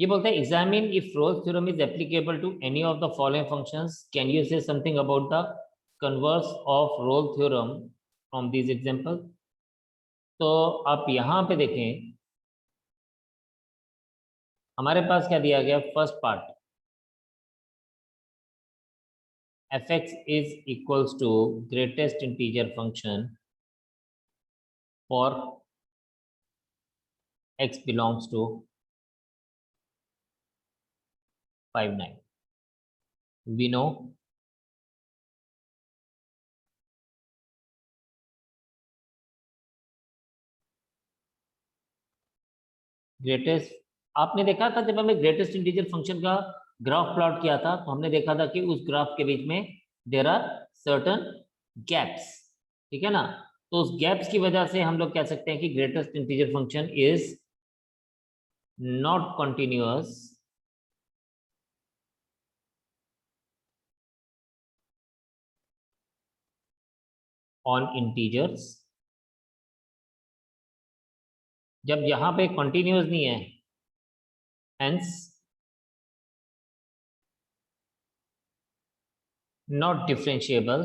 ये बोलते हैं examine if Rolle's theorem is applicable to any of the following functions, can you say something about the converse of Rolle theorem from this example. तो आप यहाँ पे देखें, हमारे पास क्या दिया गया, first part fx is equals to greatest integer function for x belongs to 5 9. We know greatest, आपने देखा था जब हमने ग्रेटेस्ट इंटीजर फंक्शन का ग्राफ प्लॉट किया था तो हमने देखा था कि उस ग्राफ के बीच में देयर आर सर्टन गैप्स, ठीक है ना। तो उस गैप्स की वजह से हम लोग कह सकते हैं कि greatest integer function is not continuous on integers. जब यहां पे कंटिन्यूअस नहीं है, hence not differentiable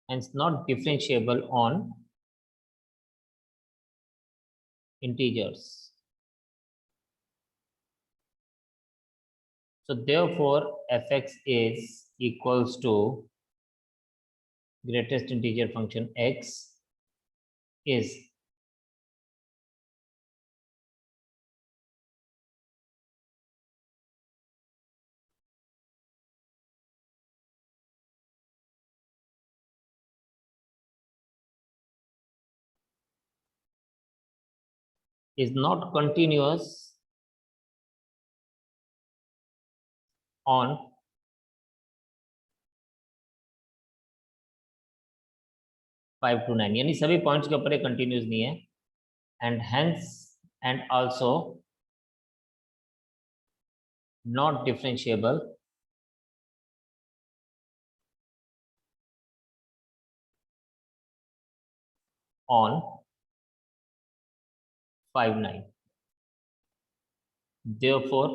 hence not differentiable on integers. So therefore fx is equals to greatest integer function x is not continuous on five two nine, यानी सभी points के ऊपर ये कंटिन्यूस नहीं है, and hence and also not differentiable on 5 9. Therefore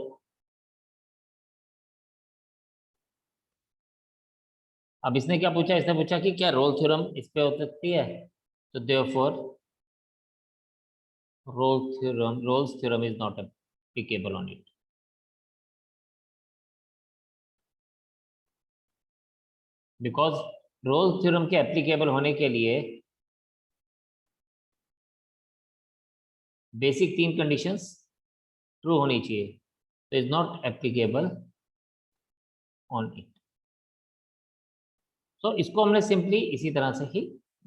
अब इसने क्या पूछा, इसने पूछा कि क्या रोल थ्योरम इस पे हो सकती है, तो therefore Rolle's theorem is not applicable on it. Because Rolle's theorem के एप्लीकेबल होने के लिए बेसिक 3 कंडीशंस ट्रू होनी चाहिए, तो is not applicable on it. तो इसको हमने सिंपली इसी तरह से ही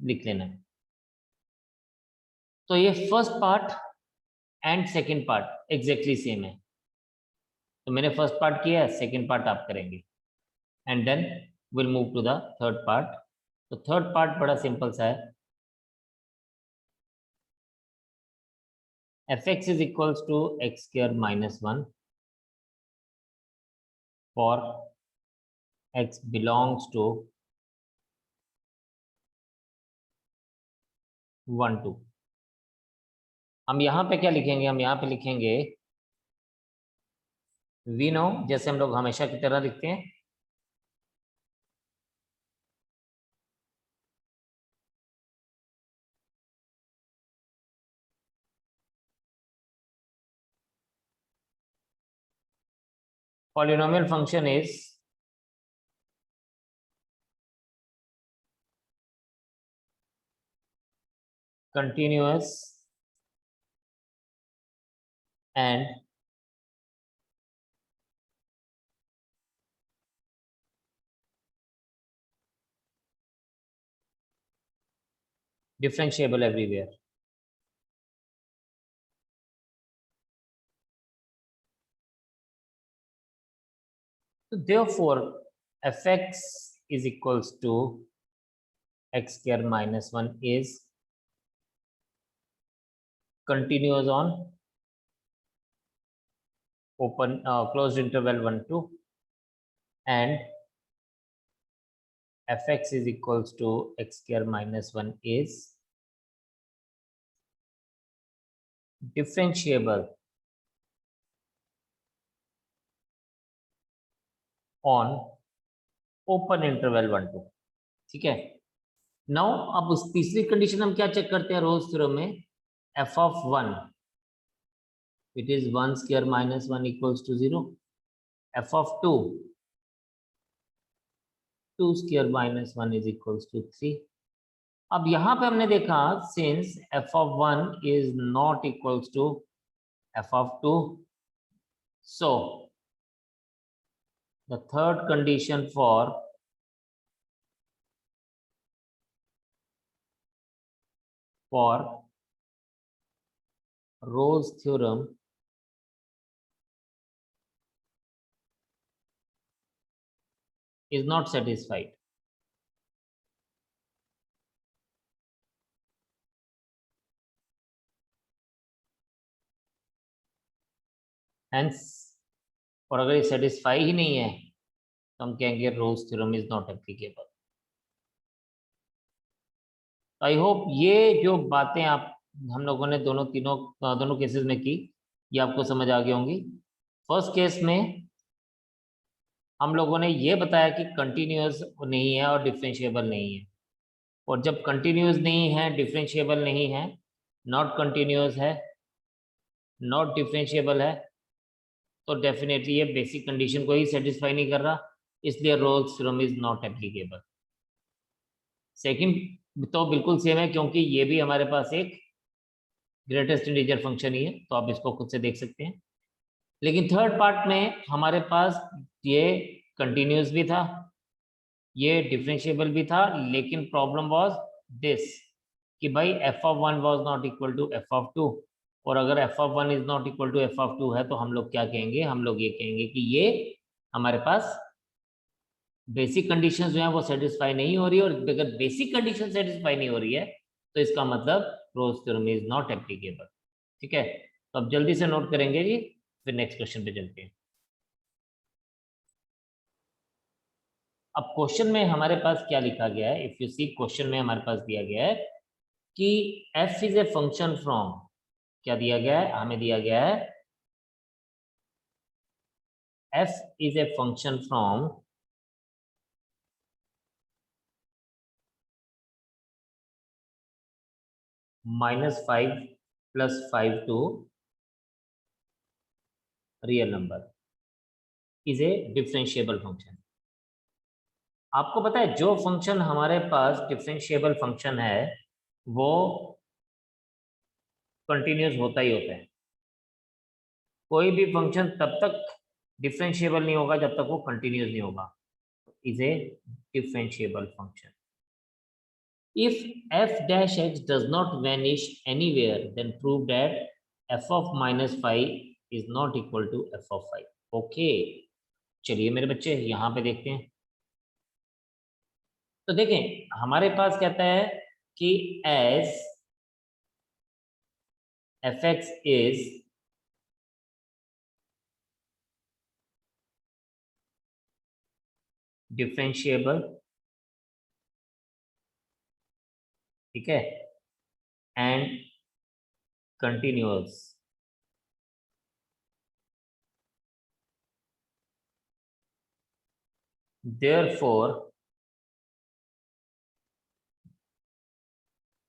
लिख लेना है। तो ये first part and second part exactly same है, तो मैंने फर्स्ट पार्ट किया है, सेकंड पार्ट आप करेंगे, and then will move to the third part. तो थर्ड पार्ट बड़ा सिंपल सा है, fx is equals to x square minus 1 for x belongs to 1 2। हम यहाँ पे क्या लिखेंगे, हम यहाँ पे लिखेंगे वी नो, जैसे हम लोग हमेशा की तरह लिखते हैं, polynomial function is continuous and differentiable everywhere. So therefore fx is equals to x square minus 1 is continuous on open closed interval 1 2 and fx is equals to x square minus 1 is differentiable on open interval 1 2. ठीक है. Now अब उस तीसरी condition हम क्या check करते हैं Rolle's theorem में, f of 1 it is 1 square minus 1 equals to 0, f of 2 2 square minus 1 is equals to 3. अब यहां पे हमने देखा since f of 1 is not equals to f of 2, so the third condition for Rolle's theorem is not satisfied. Hence, और अगर ये satisfy ही नहीं है तो हम कहेंगे roles theorem is not applicable. I hope ये जो बातें आप हम लोगों ने दोनों केसेस में की ये आपको समझ आ गई होंगी. फर्स्ट केस में हम लोगों ने ये बताया कि कंटिन्यूअस नहीं है और डिफरेंशिएबल नहीं है, और जब कंटिन्यूअस नहीं है, डिफरेंशिएबल नहीं है, नॉट कंटिन्यूअस है, नॉट डिफरेंशिएबल है, तो डेफिनेटली ये बेसिक कंडीशन को ही सेटिस्फाई नहीं कर रहा, इसलिए roles theorem is not applicable. Second तो बिल्कुल सेम है क्योंकि ये भी हमारे पास एक ग्रेटेस्ट इंटीजर फंक्शन ही है, तो आप इसको खुद से देख सकते हैं. लेकिन थर्ड पार्ट में हमारे पास ये कंटिन्यूअस भी था, ये डिफरेंशिएबल भी था, लेकिन प्रॉब्लम वाज दिस कि भाई f of 1 was not equal to f of 2, और अगर f of 1 is not equal to f of 2 है तो हम लोग क्या कहेंगे, हम लोग ये कहेंगे कि ये हमारे पास बेसिक कंडीशंस जो है वो सेटिस्फाई नहीं हो रही है, और अगर बेसिक कंडीशन सेटिस्फाई नहीं हो रही है तो इसका मतलब roles theorem is not applicable. ठीक है, तो अब जल्दी से नोट करेंगे जी, फिर नेक्स्ट क्वेश्चन पे चलते हैं. अब क्वेश्चन में हमारे पास क्या लिखा गया है, इफ यू सी क्वेश्चन में हमारे पास दिया गया है कि f is a function from, क्या दिया गया है, हमें दिया गया है f is a function from -5 + 5 to real number is a differentiable function. आपको पता है जो फंक्शन हमारे पास डिफरेंशिएबल फंक्शन है वो कंटिन्यूस होता ही होता है. कोई भी फंक्शन तब तक डिफरेंशिएबल नहीं होगा जब तक वो कंटिन्यूस नहीं होगा. Is a differentiable function. If f dash x does not vanish anywhere, then prove that f of -5 is not equal to f of 5. Okay, चलिए मेरे बच्चे यहाँ पे देखते हैं. तो देखें हमारे पास कहता है कि as fx is differentiable, ठीक है, and continuous, therefore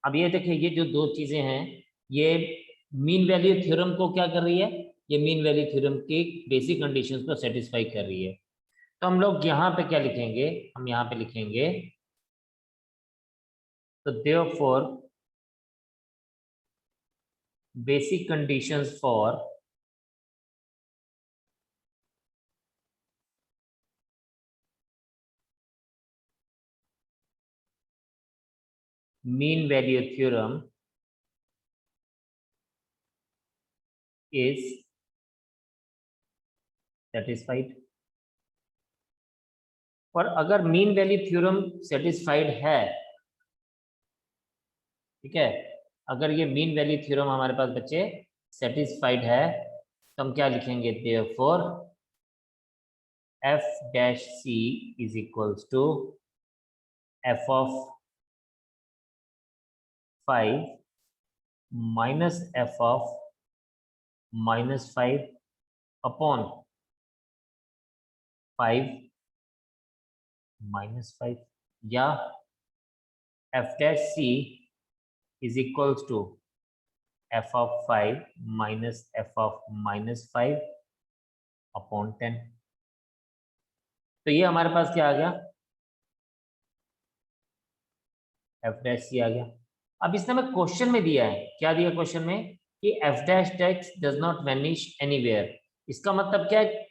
अब ये देखिए ये जो दो चीजें हैं ये मीन वैल्यू थ्योरम को क्या कर रही है, ये मीन वैल्यू थ्योरम की बेसिक कंडीशंस को सेटिस्फाई कर रही है. तो हम लोग यहाँ पे क्या लिखेंगे, हम यहाँ पे लिखेंगे तो therefore basic conditions for mean value theorem is satisfied. और अगर मीन वैल्यू थ्योरम सेटिस्फाइड है, ठीक है, अगर ये मीन वैल्यू थ्योरम हमारे पास बच्चे सेटिस्फाइड है तो हम क्या लिखेंगे, therefore f dash c is equals to f of 5 minus f of minus 5 upon 5 minus 5, या f dash c is equals to f of 5 minus f of minus 5 upon 10। तो ये हमारे पास क्या आ गया, f dash c आ गया। अब इसने हमें क्वेश्चन में दिया है, क्या दिया क्वेश्चन में, कि f dash x does not vanish anywhere। इसका मतलब क्या है,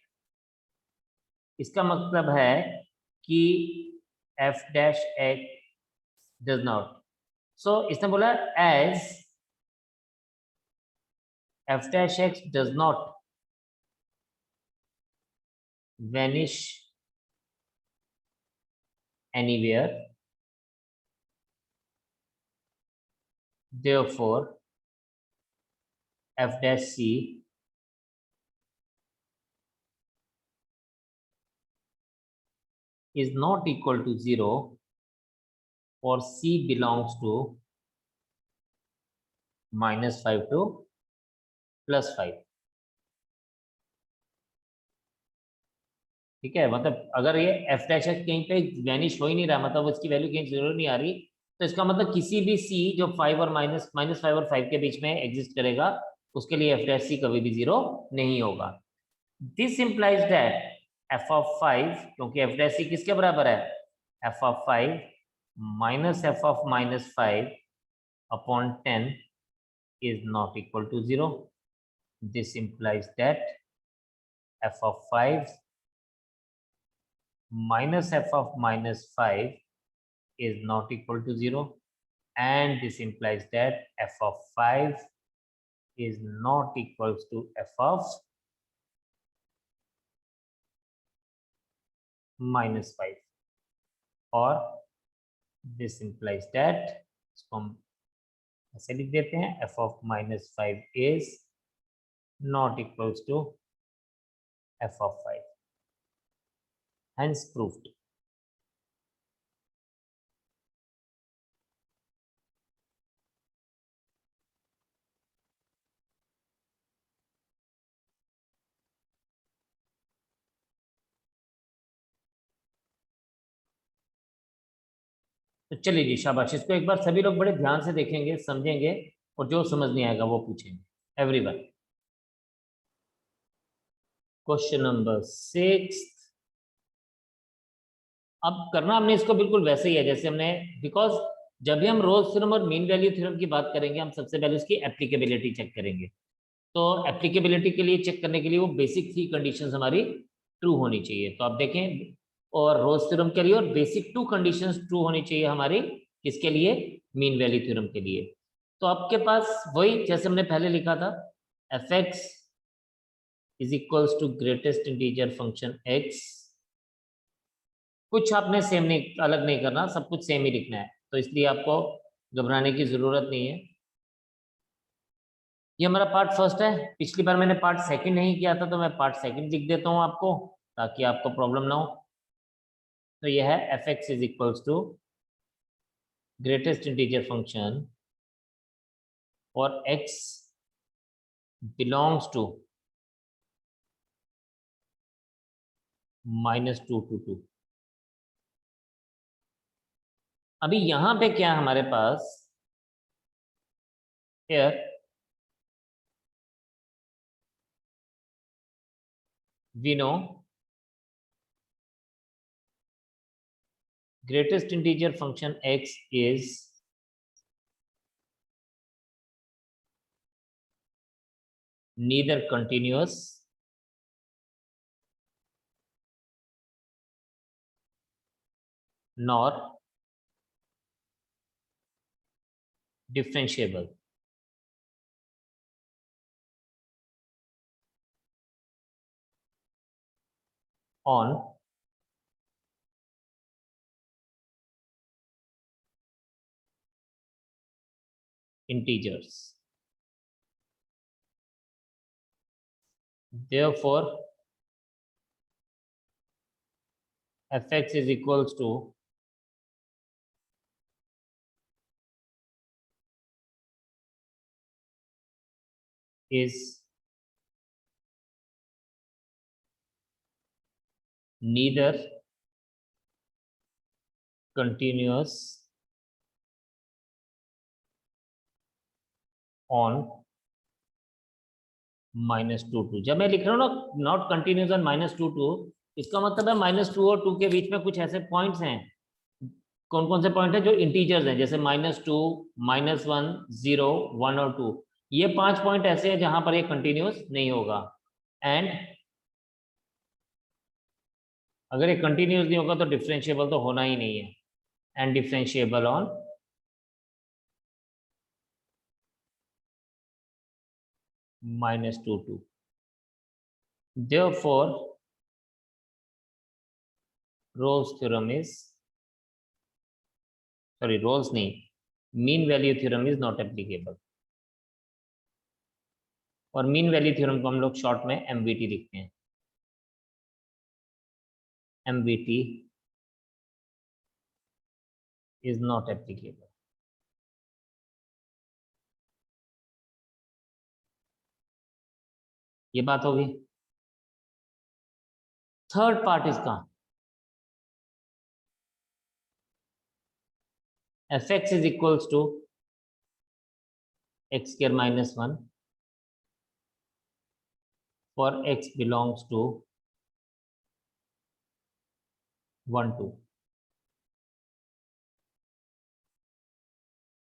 इसका मतलब है कि f dash x does not, so इसने बोला as f dash x does not vanish anywhere, therefore f dash c is not equal to 0 for c belongs to -5 to +5। ठीक है, मतलब अगर ये f dash x कहीं पे वैनिश हो ही नहीं रहा, मतलब उसकी वैल्यू कहीं 0 नहीं आ रही, तो इसका मतलब किसी भी c जो 5 और -5 और 5 के बीच में एग्जिस्ट करेगा, उसके लिए f dash c कभी भी 0 नहीं होगा। This implies that f of 5, क्योंकि f dash c किसके बराबर है, f of 5 minus f of -5 upon 10 is not equal to 0। This implies that f of 5 minus f of -5 is not equal to 0, and this implies that f of 5 is not equals to f of -5, or this implies that, इसको हम ऐसे लिख देते हैं, f of -5 is not equals to f of 5, hence proved। तो चलिए जी, शाबाश, इसको एक बार सभी लोग बड़े ध्यान से देखेंगे, समझेंगे, और जो समझ नहीं आएगा वो पूछेंगे। Everyone, question number 6। अब करना हमने इसको बिल्कुल वैसे ही है जैसे हमने, बिकॉज जब भी हम रोल्स थ्योरम और मीन वैल्यू थ्योरम की बात करेंगे, हम सबसे पहले उसकी एप्लीकेबिलिटी चेक करेंगे। तो एप्लीकेबिलिटी के लिए चेक करने के लिए वो बेसिक 3 कंडीशंस हमारी ट्रू होनी चाहिए। तो आप देखें, और रोल्स थ्योरम के लिए और बेसिक 2 कंडीशंस ट्रू होनी चाहिए हमारी, किसके लिए, मीन वैल्यू थ्योरम के लिए। तो आपके पास वही जैसे हमने पहले लिखा था, f x is equals to greatest integer function x. कुछ आपने सेम नहीं, अलग नहीं करना, सब कुछ सेम ही लिखना है, तो इसलिए आपको घबराने की जरूरत नहीं है। ये हमारा पार्ट फर्स्ट है, पिछली बार मैंने पार्ट सेकंड नहीं किया था, तो मैं पार्ट सेकंड लिख देता हूँ आपको, ताकि आपको प्रॉब्लम ना हो। तो यह है F x is equals to greatest integer function और एक्स बिलोंग्स टू -2 to 2। अभी यहां पे क्या हमारे पास, here we know greatest integer function x is neither continuous nor differentiable। On integers। Therefore, fx is equals to is neither continuous on -2 जब मैं लिख रहा हूँ ना नॉट कंटिन्यूस ऑन -2 इसका मतलब है -2 और 2 के बीच में कुछ ऐसे पॉइंट्स हैं। कौन कौन से पॉइंट है जो इंटीजर्स हैं, जैसे -2, -1, 0, 1 और 2। ये 5 पॉइंट ऐसे हैं जहां पर ये कंटिन्यूस नहीं होगा। एंड अगर ये कंटिन्यूस नहीं होगा तो डिफरेंशिएबल तो होना ही नहीं है। And differentiable on -2 2। Therefore, Rolle's theorem is, sorry, Rolle's नहीं, mean value theorem is not applicable. और मीन वैल्यू थ्योरम को हम लोग शॉर्ट में एमवीटी लिखते हैं। एमवीटी इज नॉट एप्लीकेबल। ये बात होगी। थर्ड पार्ट इसका, fx is equals to x square minus 1 for x belongs to 1 2।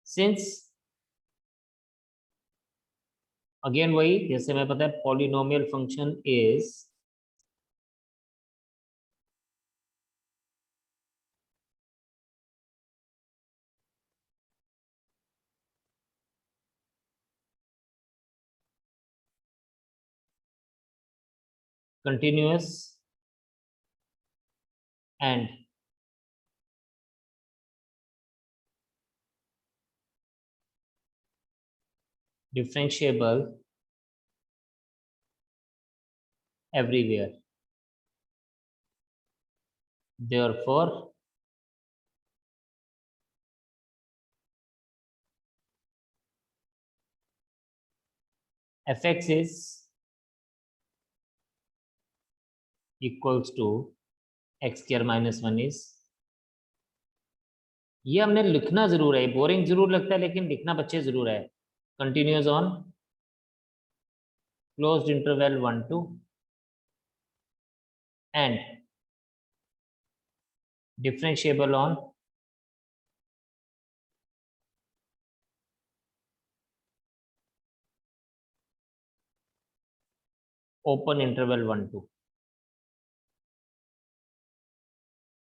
Since again वही जैसे मैं पता है polynomial function is continuous and differentiable everywhere, therefore fx is equals to x square minus 1 is, ये हमने लिखना जरूर है, बोरिंग जरूर लगता है लेकिन लिखना बच्चे जरूर है। Continuous on closed interval 1 2 and differentiable on open interval 1 2।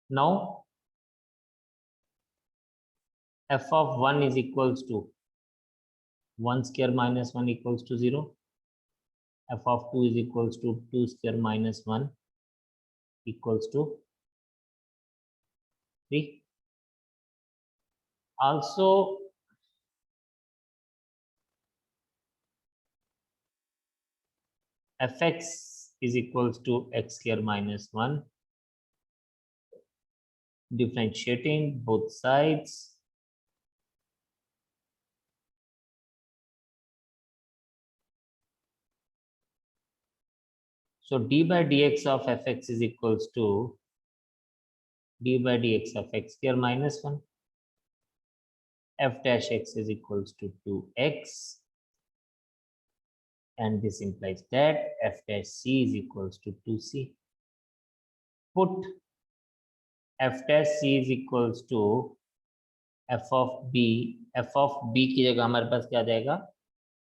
now f of 1 is equals to 1 square minus 1 equals to 0, f of 2 is equals to 2 square minus 1 equals to 3। also fx is equals to x square minus 1, differentiating both sides, so d by dx of fx is equals to d by dx of x square minus 1, f dash x is equals to 2x, and this implies that f dash c is equals to 2c। put f dash c is equals to f of b, f of b की जगह हमारे पास क्या आ जाएगा,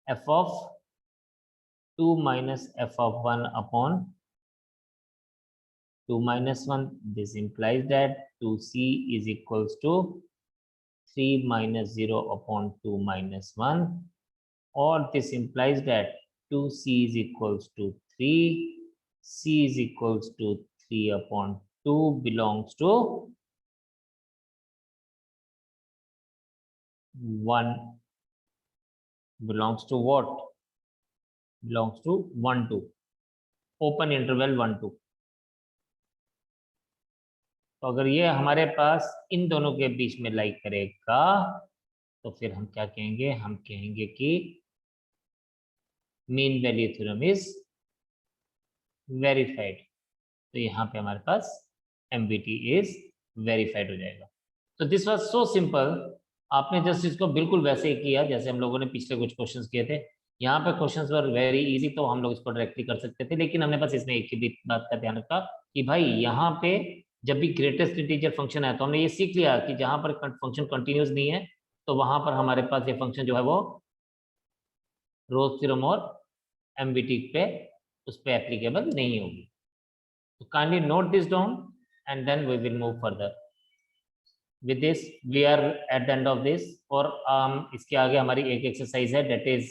f of 2 minus f of 1 upon 2 minus 1। this implies that 2c is equals to 3 minus 0 upon 2 minus 1, or this implies that 2c is equals to 3, c is equals to 3 upon 2 belongs to 1, belongs to what, belongs to 1 2, open interval 1 2। तो अगर ये हमारे पास इन दोनों के बीच में लाई करेगा तो फिर हम क्या कहेंगे, हम कहेंगे कि mean value theorem is verified. तो यहाँ पे हमारे पास MVT इज वेरीफाइड हो जाएगा। तो दिस वाज सो सिंपल। आपने जस्ट इसको बिल्कुल वैसे ही किया जैसे हम लोगों ने पिछले कुछ क्वेश्चंस किए थे। यहाँ पे क्वेश्चंस वर वेरी इजी, तो हम लोग इसको डायरेक्टली कर सकते थे, लेकिन हमने बस इसमें एक ही बात का ध्यान रखा कि भाई यहाँ पे जब भी ग्रेटेस्ट इंटीजर फंक्शन है तो हमने ये सीख लिया कि जहां पर फंक्शन कंटिन्यूस नहीं है तो वहां पर हमारे पास ये फंक्शन जो है वो रोल्स थ्योरम और MVT पे उस पर एप्लीकेबल नहीं होगी। तो kindly note this down and then we will move further. with this we are at the end of this। और इसके आगे हमारी एक एक्सरसाइज है, that is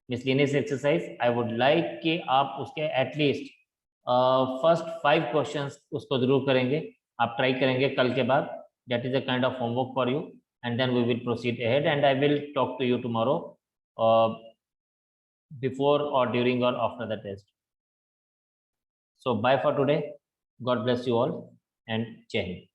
miscellaneous exercise। I would like कि आप उसके एटलीस्ट फर्स्ट 5 क्वेश्चंस उसको जरूर करेंगे, आप ट्राई करेंगे कल के बाद। that is a kind of homework for you and then we will proceed ahead and I will talk to you tomorrow before or during or after the test। so bye for today, God bless you all and Jai Hind।